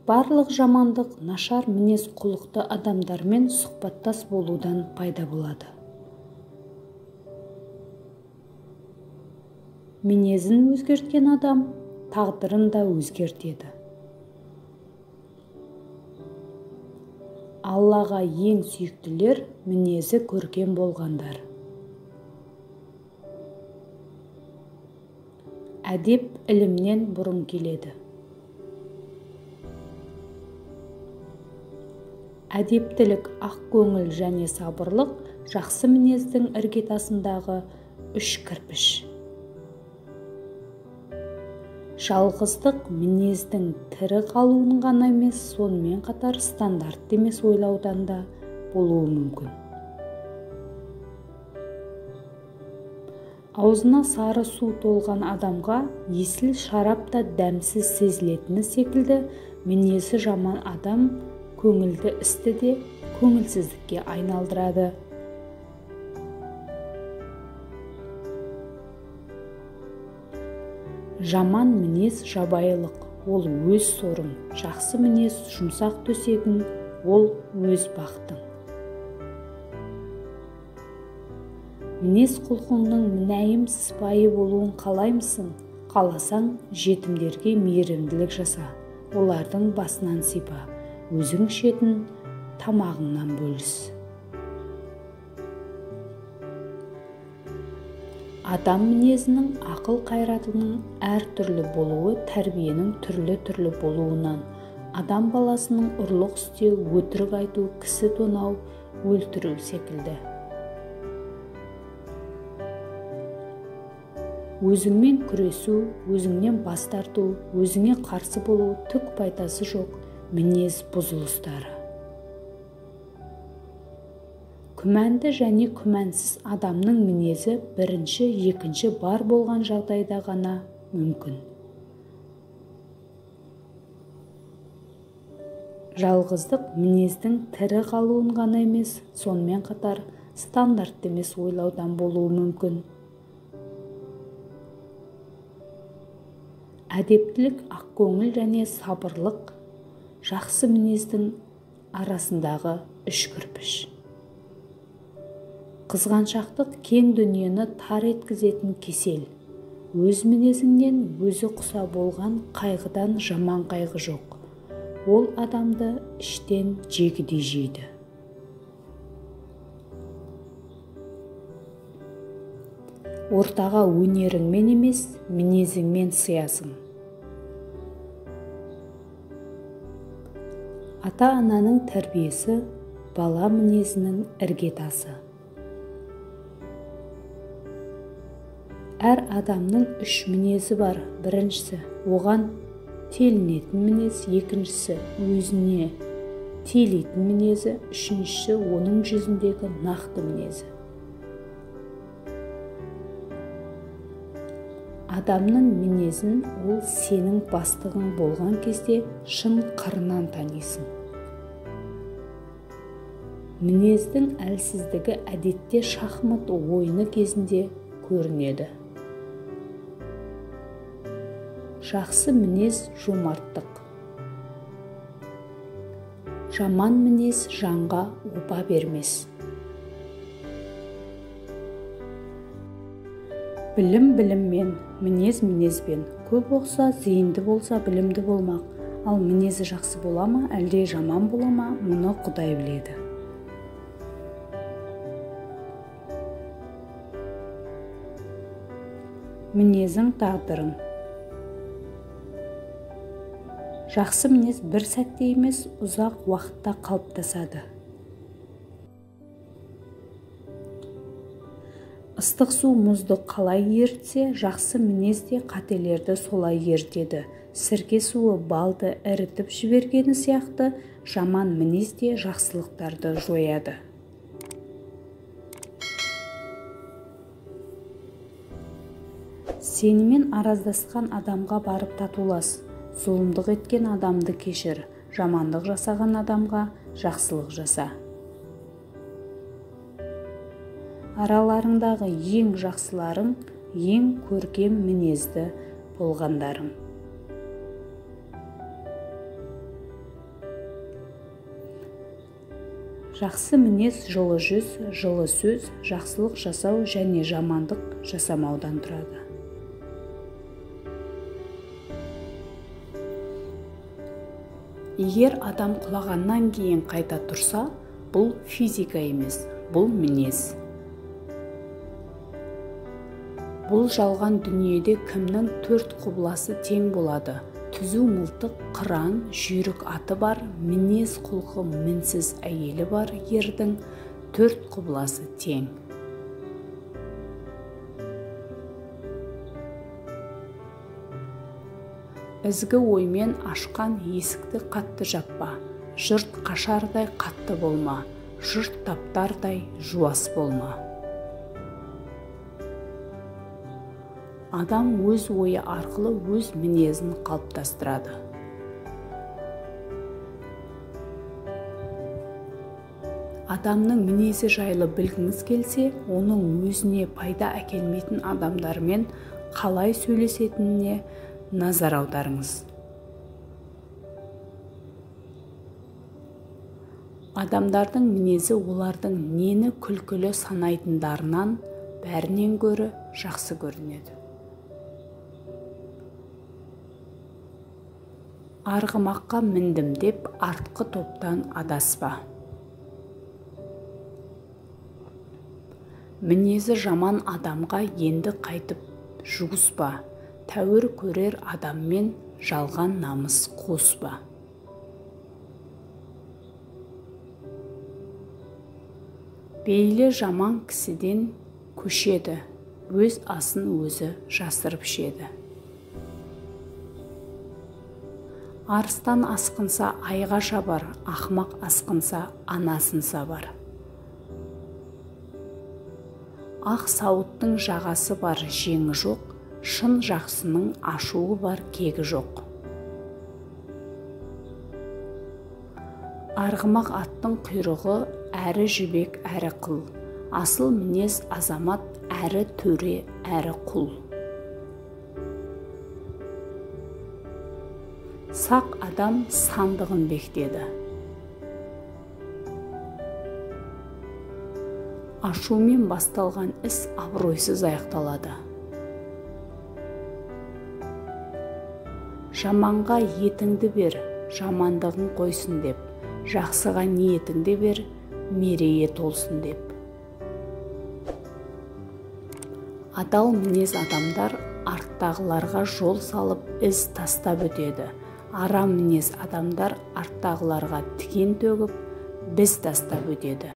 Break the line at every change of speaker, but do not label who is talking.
Барлық жамандық нашар мінез құлықты адамдармен сұхбаттас болудан пайда болады. Мінезін өзгерткен адам тағдырын да өзгертеді. Аллаға ең сүйіктілер мінезі көркем болғандар. Әдеп ілімнен бұрын келеді. Әдептілік, ақкөңіл және сабырлық жақсы мінездің іргетасындағы 3 кірпіш. Жалғыздық мінездің тірі қалуын ғана емес, сонымен қатар стандарт емес ойлаудан да болуы мүмкін. Аузына сары су толған адамға есіл шарап та дәмсіз сезілетіні секілді, мінезі жаман адам көңілді істі де көңілсіздікке айналдырады. Жаман мінез жабайылық, ол өз сорың, жақсы мінез жұмсақ төсегің, ол өз бақытың. Мінез құлқыңның мүнәйім сыпайы болуын қалаймысың? Қаласаң, жетімдерге мейірімділік жаса, олардың басынан сипа, өзің ішетін тамағыңнан бөліс. Адам мінезінің ақыл қайратының әр түрлі болуы тәрбиенің түрлі болуынан, адам баласының ұрлық істеу, өтірік айту, кісі тонау, өлтіру секілді. Өзіңмен күресу, өзіңнен бас тарту, өзіңе қарсы болу түк пайдасы жоқ мінез бұзылыстары. Күмәнді және күмәнсіз адамның мінезі бірінші, екінші бар болған жағдайда ғана мүмкін. Жалғыздық мінездің тірі қалуын ғана емес, сонымен қатар стандарт емес ойлаудан болуы мүмкін. Әдептілік, ақкөңіл және сабырлық жақсы мінездің арасындағы 3 кірпіш. Қызғаншақтық кең дүниені тар еткізетін кесел. Өз мінезіңнен өзі құса болған қайғыдан жаман қайғы жоқ. Ол адамды іштен жегідей жейді. Ортаға өнеріңмен емес, мінезіңмен сыясың. Ата-ананың тәрбиесі бала мінезінің іргетасы. Әр адамның 3 мінезі бар. Біріншісі, оған телінетін мінез, екіншісі, өзіне телейтін мінезі, үшіншісі, оның жүзіндегі нақты мінезі. Адамның мінезін ол сенің бастығың болған кезде шын қырынан танисың. Мінездің әлсіздігі әдетте шахмат ойыны кезінде көрінеді. Жақсы мінез жомарттық. Жаман мінез жанға опа бермес. Білім біліммен, мінез мінезбен. Көп оқса, зейінді болса, білімді болмақ. Ал мінезі жақсы бола ма, әлде жаман бола ма, мұны Құдай біледі. Мінезің тағдырың. Жақсы мінез бір сәтте емес, ұзақ уақытта қалыптасады. Ыстық су мұзды қалай ерітсе, жақсы мінез де қателерді солай ерітеді. Сірке суы балды ірітіп жібергені сияқты, жаман мінез де жақсылықтарды жояды. Сенімен араздасқан адамға барып татулас. Зұлымдық еткен адамды кешір, жамандық жасаған адамға жақсылық жаса. Араларыңдағы ең жақсыларың, ең көркем мінезді болғандарың. Жақсы мінез жылы жүз, жылы сөз, жақсылық жасау және жамандық жасамаудан тұрады. Егер адам құлағаннан кейін қайта тұрса, бұл физика емес, бұл мінез. Бұл жалған дүниеде кімнің 4 құбыласы тең болады? Түзу мылтық, қыран, жүйрік аты бар, мінез құлқы мінсіз әйелі бар ердің 4 құбыласы тең. Ізгі оймен ашқан есікті қатты жаппа, жұрт қашардай қатты болма, жұрт таптардай жуас болма. Адам өз ойы арқылы өз мінезін қалыптастырады. Адамның мінезі жайлы білгіңіз келсе, оның өзіне пайда әкелмейтін адамдармен қалай сөйлесетініне назар аударыңыз. Адамдардың мінезі олардың нені күлкілі санайтындарынан бәрінен гөрі жақсы көрінеді. Арғымаққа міндім деп артқы топтан адаспа. Мінезі жаман адамға енді қайтып жуыспа. Тәуір көрер адаммен жалған намыс қоспа. Бейлі жаман кісіден көшеді, өз асын өзі жасырып ішеді. Арыстан асқынса айға шабар, ақмақ асқынса анасын сабар. Ақ сауыттың жағасы бар, жеңі жоқ, шын жақсының ашуы бар, кегі жоқ. Арғымақ аттың құйрығы әрі жібек, әрі қыл. Асыл мінез азамат әрі төре, әрі құл. Сақ адам сандығын бектеді. Ашумен басталған іс абыройсыз аяқталады. Жаманға етіңді бер, жамандығын қойсын деп, жақсыға ниетіңді бер, мерейі толсын деп. Адал мінез адамдар арттағыларға жол салып із тастап өтеді. Арам мінез адамдар арттағыларға тікен төгіп біз тастап өтеді.